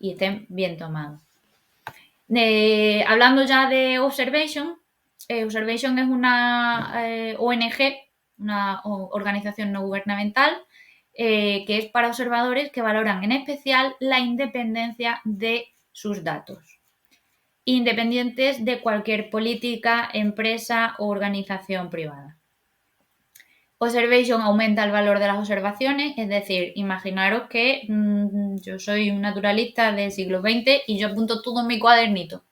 y estén bien tomados. Hablando ya de Observation, Observation es una ONG, una organización no gubernamental, que es para observadores que valoran en especial la independencia de sus datos, independientes de cualquier política, empresa o organización privada. Observation aumenta el valor de las observaciones, es decir, imaginaros que yo soy un naturalista del siglo XX y yo apunto todo en mi cuadernito.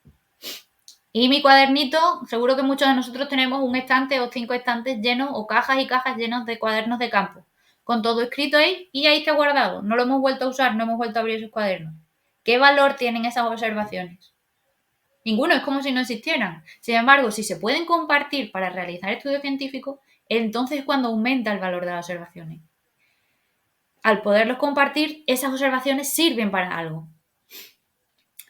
Y mi cuadernito, seguro que muchos de nosotros tenemos un estante o 5 estantes llenos o cajas y cajas llenos de cuadernos de campo, con todo escrito ahí y ahí está guardado. No lo hemos vuelto a usar, no hemos vuelto a abrir esos cuadernos. ¿Qué valor tienen esas observaciones? Ninguno, es como si no existieran. Sin embargo, si se pueden compartir para realizar estudios científicos, entonces es cuando aumenta el valor de las observaciones. Al poderlos compartir, esas observaciones sirven para algo.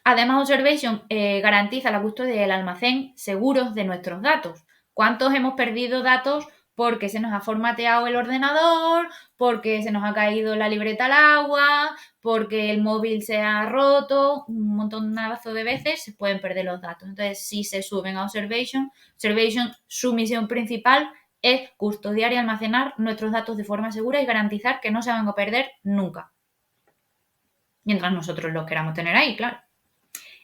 Además, Observation garantiza la custodia del almacén seguros de nuestros datos. ¿Cuántos hemos perdido datos porque se nos ha formateado el ordenador, porque se nos ha caído la libreta al agua, porque el móvil se ha roto? Un montonazo de veces se pueden perder los datos. Entonces, si se suben a Observation, su misión principal es custodiar y almacenar nuestros datos de forma segura y garantizar que no se van a perder nunca. Mientras nosotros los queramos tener ahí, claro.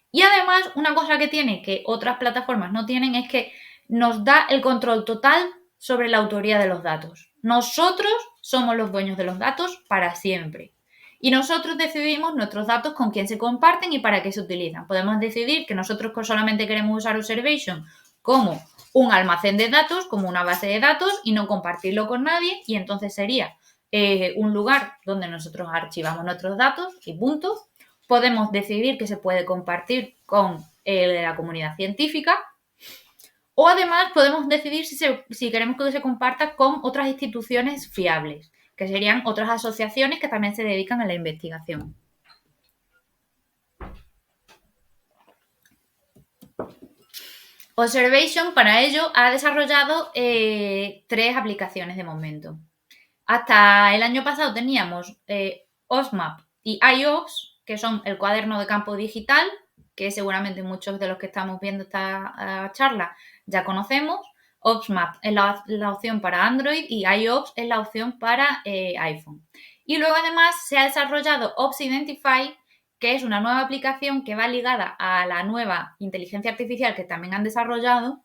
Y además, una cosa que tiene que otras plataformas no tienen es que nos da el control total sobre la autoría de los datos. Nosotros somos los dueños de los datos para siempre. Y nosotros decidimos nuestros datos con quién se comparten y para qué se utilizan. Podemos decidir que nosotros solamente queremos usar Observation como un almacén de datos, como una base de datos y no compartirlo con nadie. Y entonces sería un lugar donde nosotros archivamos nuestros datos y punto. Podemos decidir que se puede compartir con la comunidad científica o además podemos decidir si queremos que se comparta con otras instituciones fiables, que serían otras asociaciones que también se dedican a la investigación. Observation para ello ha desarrollado 3 aplicaciones de momento. Hasta el año pasado teníamos OSMAP y iOPS, que son el cuaderno de campo digital, que seguramente muchos de los que estamos viendo esta charla ya conocemos. OPSMAP es la opción para Android y iOPS es la opción para iPhone. Y luego además se ha desarrollado OPS Identify, que es una nueva aplicación que va ligada a la nueva inteligencia artificial que también han desarrollado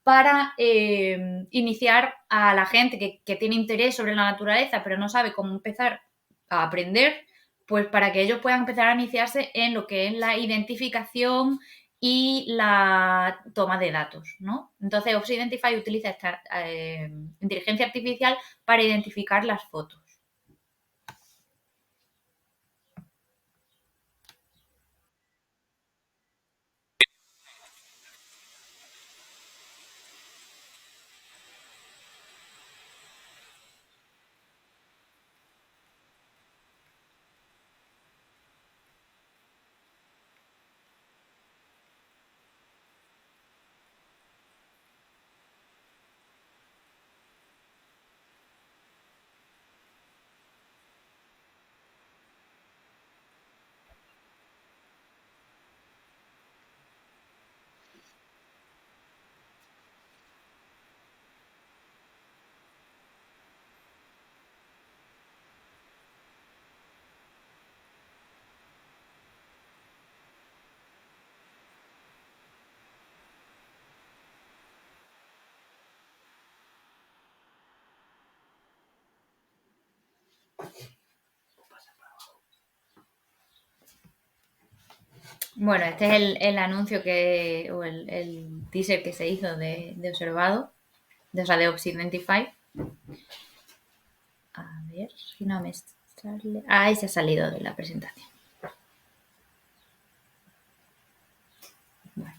para iniciar a la gente que tiene interés sobre la naturaleza pero no sabe cómo empezar a aprender, pues para que ellos puedan empezar a iniciarse en lo que es la identificación y la toma de datos, ¿no? Entonces, Ops Identify utiliza esta inteligencia artificial para identificar las fotos. Bueno, este es el anuncio o el teaser que se hizo de Observado, de Ops Identify. A ver si no me sale. Ahí se ha salido de la presentación. Bueno.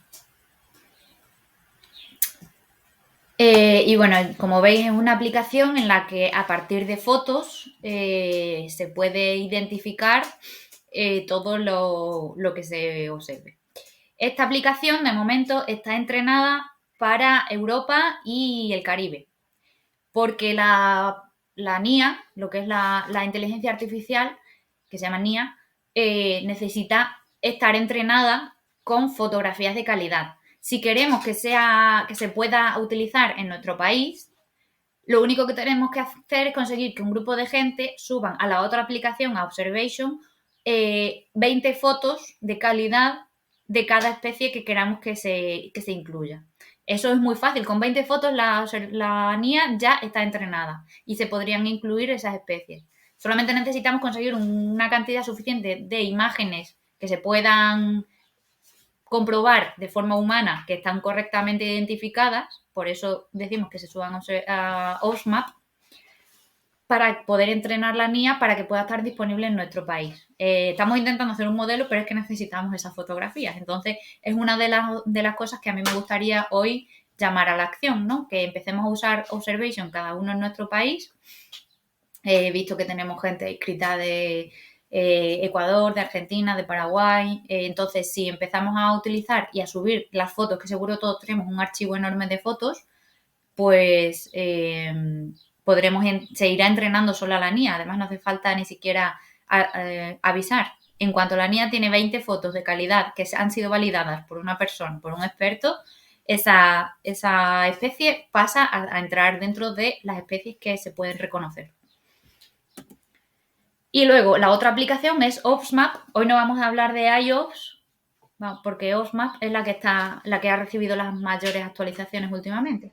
Y bueno, como veis es una aplicación en la que a partir de fotos se puede identificar todo lo que se observe. Esta aplicación de momento está entrenada para Europa y el Caribe, porque la NIA, lo que es la inteligencia artificial, que se llama NIA, necesita estar entrenada con fotografías de calidad. Si queremos que se pueda utilizar en nuestro país, lo único que tenemos que hacer es conseguir que un grupo de gente suban a la otra aplicación, a Observation, 20 fotos de calidad de cada especie que queramos que se incluya. Eso es muy fácil. Con 20 fotos la NIA ya está entrenada y se podrían incluir esas especies. Solamente necesitamos conseguir una cantidad suficiente de imágenes que se puedan comprobar de forma humana que están correctamente identificadas, por eso decimos que se suban a OSMAP, para poder entrenar la NIA para que pueda estar disponible en nuestro país. Estamos intentando hacer un modelo, pero es que necesitamos esas fotografías. Entonces, es una de las cosas que a mí me gustaría hoy llamar a la acción, ¿no? Que empecemos a usar Observation cada uno en nuestro país. He visto que tenemos gente inscrita de Ecuador, de Argentina, de Paraguay. Entonces, si empezamos a utilizar y a subir las fotos, que seguro todos tenemos un archivo enorme de fotos, pues se irá entrenando sola la NIA. Además, no hace falta ni siquiera avisar. En cuanto la NIA tiene 20 fotos de calidad que han sido validadas por una persona, por un experto, esa especie pasa a entrar dentro de las especies que se pueden reconocer. Y luego la otra aplicación es OPSMAP. Hoy no vamos a hablar de iOPS, porque OPSMAP es la que ha recibido las mayores actualizaciones últimamente.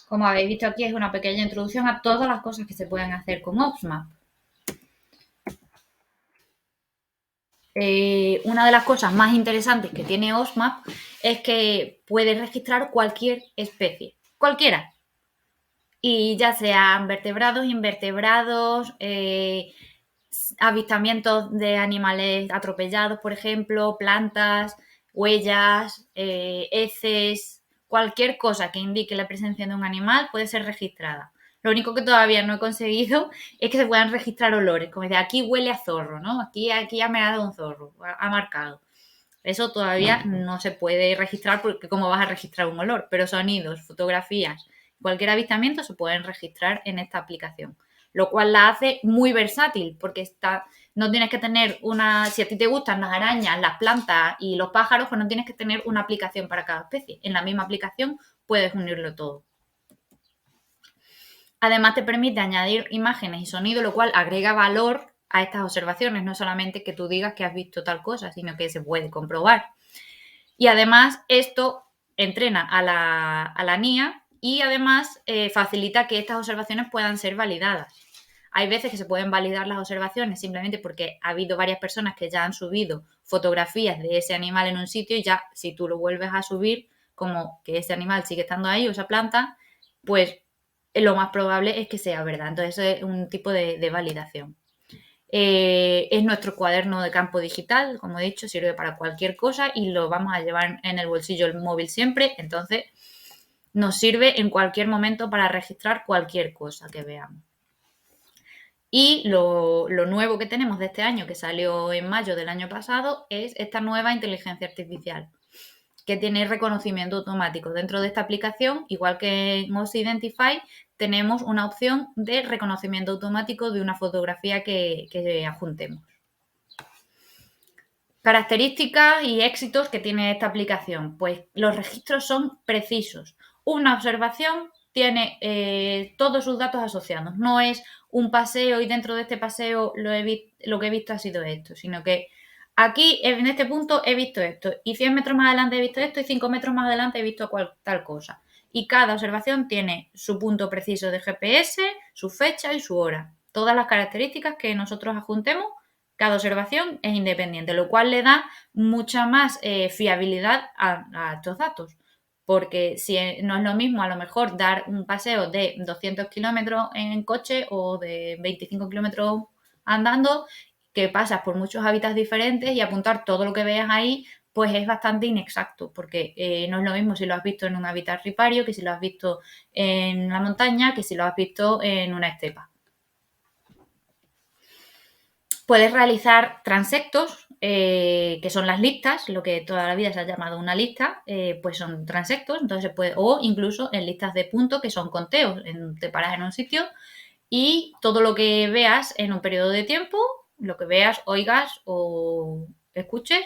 Como habéis visto aquí, es una pequeña introducción a todas las cosas que se pueden hacer con OPSMAP. Una de las cosas más interesantes que tiene OPSMAP es que puede registrar cualquier especie, cualquiera. Y ya sean vertebrados, invertebrados, avistamientos de animales atropellados, por ejemplo, plantas, huellas, heces, cualquier cosa que indique la presencia de un animal puede ser registrada. Lo único que todavía no he conseguido es que se puedan registrar olores, como dice, aquí huele a zorro, ¿no? Aquí ha meado un zorro, ha marcado. Eso todavía no se puede registrar porque cómo vas a registrar un olor, pero sonidos, fotografías, cualquier avistamiento se pueden registrar en esta aplicación, lo cual la hace muy versátil porque no tienes que tener si a ti te gustan las arañas, las plantas y los pájaros, pues no tienes que tener una aplicación para cada especie. En la misma aplicación puedes unirlo todo. Además te permite añadir imágenes y sonido, lo cual agrega valor a estas observaciones, no solamente que tú digas que has visto tal cosa, sino que se puede comprobar. Y además esto entrena a la NIA y además facilita que estas observaciones puedan ser validadas. Hay veces que se pueden validar las observaciones simplemente porque ha habido varias personas que ya han subido fotografías de ese animal en un sitio y ya si tú lo vuelves a subir, como que ese animal sigue estando ahí o esa planta, pues lo más probable es que sea verdad. Entonces es un tipo de validación. Es nuestro cuaderno de campo digital, como he dicho, sirve para cualquier cosa y lo vamos a llevar en el bolsillo del móvil siempre, entonces nos sirve en cualquier momento para registrar cualquier cosa que veamos. Y lo nuevo que tenemos de este año, que salió en mayo del año pasado, es esta nueva inteligencia artificial, que tiene reconocimiento automático. Dentro de esta aplicación, igual que en OS Identify, tenemos una opción de reconocimiento automático de una fotografía que adjuntemos. Características y éxitos que tiene esta aplicación. Pues los registros son precisos. Una observación tiene todos sus datos asociados. No es un paseo y dentro de este paseo lo que he visto ha sido esto, sino que aquí en este punto he visto esto y 100 metros más adelante he visto esto y 5 metros más adelante he visto tal cosa. Y cada observación tiene su punto preciso de GPS, su fecha y su hora. Todas las características que nosotros adjuntemos, cada observación es independiente, lo cual le da mucha más fiabilidad a estos datos. Porque si no es lo mismo a lo mejor dar un paseo de 200 kilómetros en coche o de 25 kilómetros andando, que pasas por muchos hábitats diferentes y apuntar todo lo que veas ahí, pues es bastante inexacto, porque no es lo mismo si lo has visto en un hábitat ripario, que si lo has visto en la montaña, que si lo has visto en una estepa. Puedes realizar transectos, que son las listas, lo que toda la vida se ha llamado una lista, pues son transectos, entonces se puede, o incluso en listas de puntos, que son conteos, te paras en un sitio y todo lo que veas en un periodo de tiempo, lo que veas, oigas o escuches,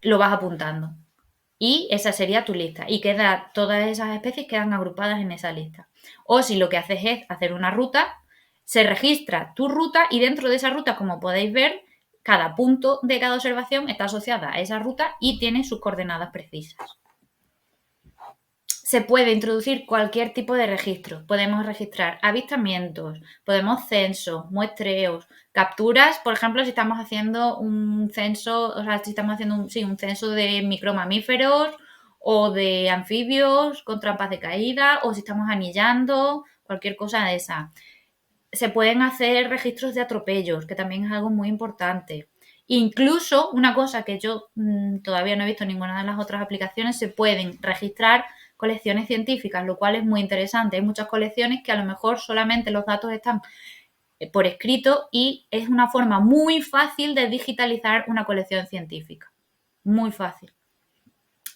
lo vas apuntando. Y esa sería tu lista. Y todas esas especies quedan agrupadas en esa lista. O si lo que haces es hacer una ruta, se registra tu ruta y dentro de esa ruta, como podéis ver, cada punto de cada observación está asociada a esa ruta y tiene sus coordenadas precisas. Se puede introducir cualquier tipo de registro. Podemos registrar avistamientos, podemos censos, muestreos, capturas, por ejemplo, si estamos haciendo un censo, o sea, si estamos haciendo un censo de micromamíferos o de anfibios con trampas de caída, o si estamos anillando, cualquier cosa de esa. Se pueden hacer registros de atropellos, que también es algo muy importante. Incluso, una cosa que yo todavía no he visto en ninguna de las otras aplicaciones, se pueden registrar colecciones científicas, lo cual es muy interesante. Hay muchas colecciones que a lo mejor solamente los datos están por escrito y es una forma muy fácil de digitalizar una colección científica. Muy fácil.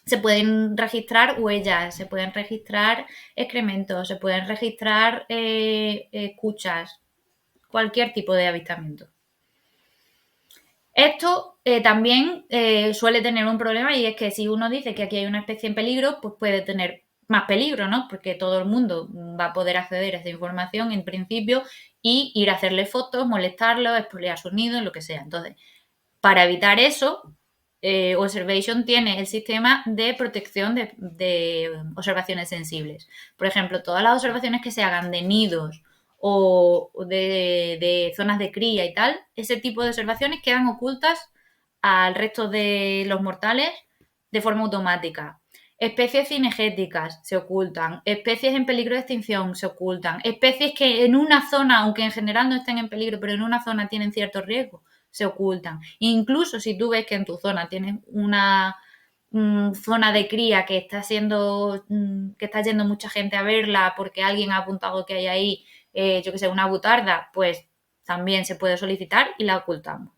Se pueden registrar huellas, se pueden registrar excrementos, se pueden registrar escuchas, cualquier tipo de avistamiento. Esto también suele tener un problema y es que si uno dice que aquí hay una especie en peligro, pues puede tener más peligro, ¿no? Porque todo el mundo va a poder acceder a esa información en principio y ir a hacerle fotos, molestarlo, expoliar su nido, lo que sea. Entonces, para evitar eso, Observation tiene el sistema de protección de observaciones sensibles. Por ejemplo, todas las observaciones que se hagan de nidos o de zonas de cría y tal, ese tipo de observaciones quedan ocultas al resto de los mortales de forma automática. Especies cinegéticas se ocultan, especies en peligro de extinción se ocultan, especies que en una zona, aunque en general no estén en peligro, pero en una zona tienen cierto riesgo, se ocultan. Incluso si tú ves que en tu zona tienes una zona de cría que está que está yendo mucha gente a verla porque alguien ha apuntado que hay ahí, yo que sé, una butarda, pues también se puede solicitar y la ocultamos.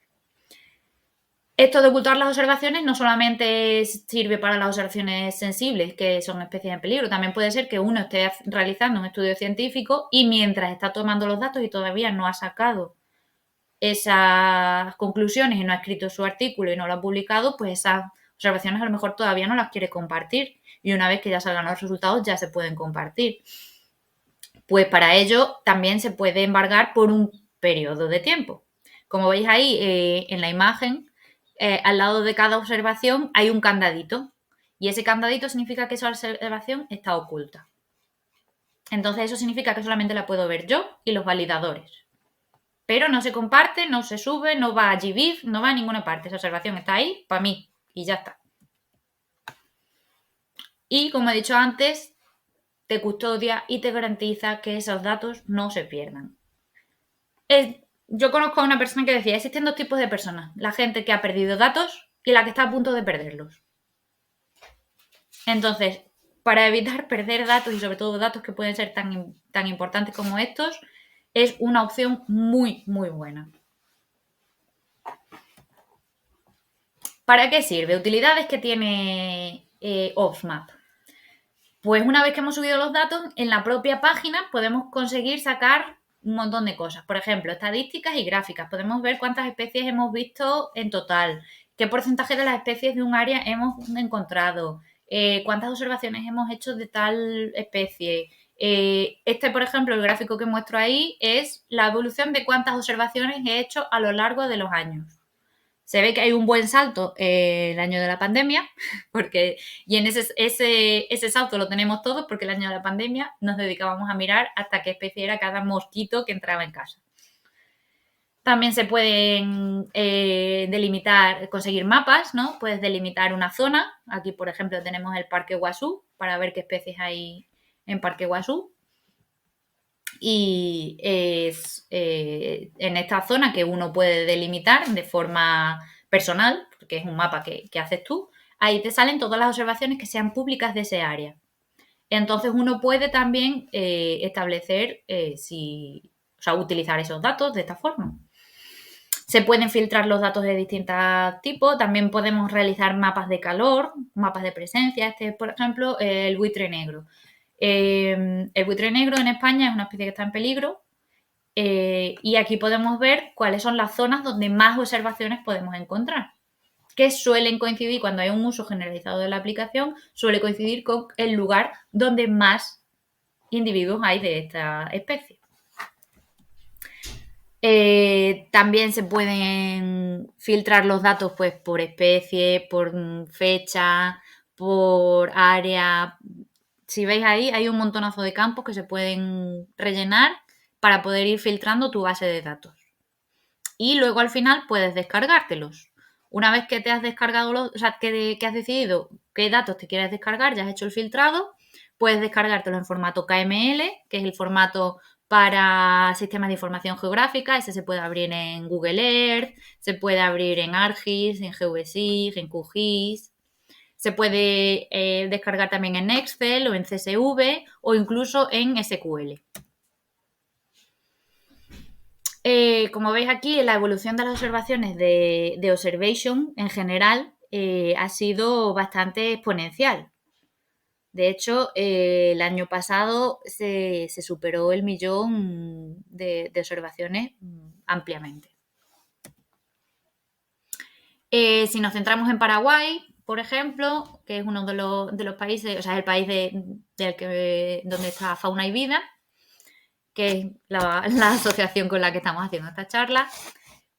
Esto de ocultar las observaciones no solamente sirve para las observaciones sensibles, que son especies en peligro, también puede ser que uno esté realizando un estudio científico y mientras está tomando los datos y todavía no ha sacado esas conclusiones y no ha escrito su artículo y no lo ha publicado, pues esas observaciones a lo mejor todavía no las quiere compartir y una vez que ya salgan los resultados ya se pueden compartir. Pues para ello también se puede embargar por un periodo de tiempo. Como veis ahí en la imagen, al lado de cada observación hay un candadito y ese candadito significa que esa observación está oculta. Entonces eso significa que solamente la puedo ver yo y los validadores. Pero no se comparte, no se sube, no va a GBIF, no va a ninguna parte. Esa observación está ahí para mí y ya está. Y como he dicho antes, te custodia y te garantiza que esos datos no se pierdan. Yo conozco a una persona que decía, existen dos tipos de personas, la gente que ha perdido datos y la que está a punto de perderlos. Entonces, para evitar perder datos y sobre todo datos que pueden ser tan importantes como estos, es una opción muy, muy buena. ¿Para qué sirve? Utilidades que tiene OffMap. Pues una vez que hemos subido los datos, en la propia página podemos conseguir sacar un montón de cosas. Por ejemplo, estadísticas y gráficas. Podemos ver cuántas especies hemos visto en total, qué porcentaje de las especies de un área hemos encontrado, cuántas observaciones hemos hecho de tal especie. Por ejemplo, el gráfico que muestro ahí es la evolución de cuántas observaciones he hecho a lo largo de los años. Se ve que hay un buen salto el año de la pandemia, y en ese salto lo tenemos todos porque el año de la pandemia nos dedicábamos a mirar hasta qué especie era cada mosquito que entraba en casa. También se pueden delimitar, conseguir mapas, ¿no? Puedes delimitar una zona. Aquí, por ejemplo, tenemos el Parque Guasú para ver qué especies hay en Parque Guasú. Y es en esta zona que uno puede delimitar de forma personal, porque es un mapa que haces tú, ahí te salen todas las observaciones que sean públicas de ese área. Entonces uno puede también establecer utilizar esos datos de esta forma. Se pueden filtrar los datos de distintos tipos, también podemos realizar mapas de calor, mapas de presencia. Este es, por ejemplo, el buitre negro. El buitre negro en España es una especie que está en peligro y aquí podemos ver cuáles son las zonas donde más observaciones podemos encontrar, que suelen coincidir cuando hay un uso generalizado de la aplicación, suele coincidir con el lugar donde más individuos hay de esta especie. También se pueden filtrar los datos pues, por especie, por fecha, por área. Si veis ahí, hay un montonazo de campos que se pueden rellenar para poder ir filtrando tu base de datos. Y luego al final puedes descargártelos. Una vez que te has descargado que has decidido qué datos te quieres descargar, ya has hecho el filtrado, puedes descargártelo en formato KML, que es el formato para sistemas de información geográfica. Ese se puede abrir en Google Earth, se puede abrir en ArcGIS, en GeoGeSig, en QGIS. Se puede descargar también en Excel o en CSV o incluso en SQL. Como veis aquí, la evolución de las observaciones de Observation en general ha sido bastante exponencial. De hecho, el año pasado se superó el millón de observaciones ampliamente. Si nos centramos en Paraguay, por ejemplo, que es uno de los países, o sea, es el país donde está Fauna y Vida, que es la asociación con la que estamos haciendo esta charla,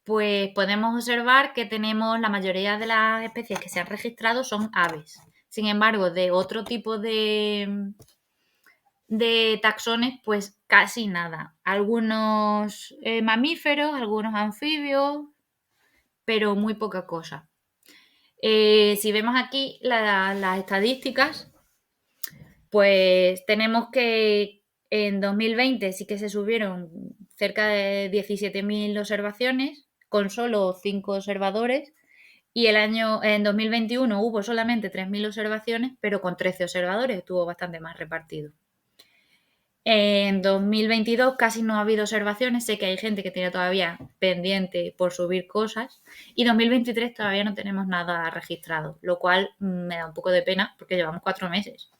pues podemos observar que tenemos la mayoría de las especies que se han registrado son aves. Sin embargo, de otro tipo de taxones, pues casi nada. Algunos mamíferos, algunos anfibios, pero muy poca cosa. Si vemos aquí las estadísticas, pues tenemos que en 2020 sí que se subieron cerca de 17.000 observaciones con solo 5 observadores y en 2021 hubo solamente 3.000 observaciones, pero con 13 observadores, estuvo bastante más repartido. En 2022 casi no ha habido observaciones, sé que hay gente que tiene todavía pendiente por subir cosas y 2023 todavía no tenemos nada registrado, lo cual me da un poco de pena porque llevamos 4 meses.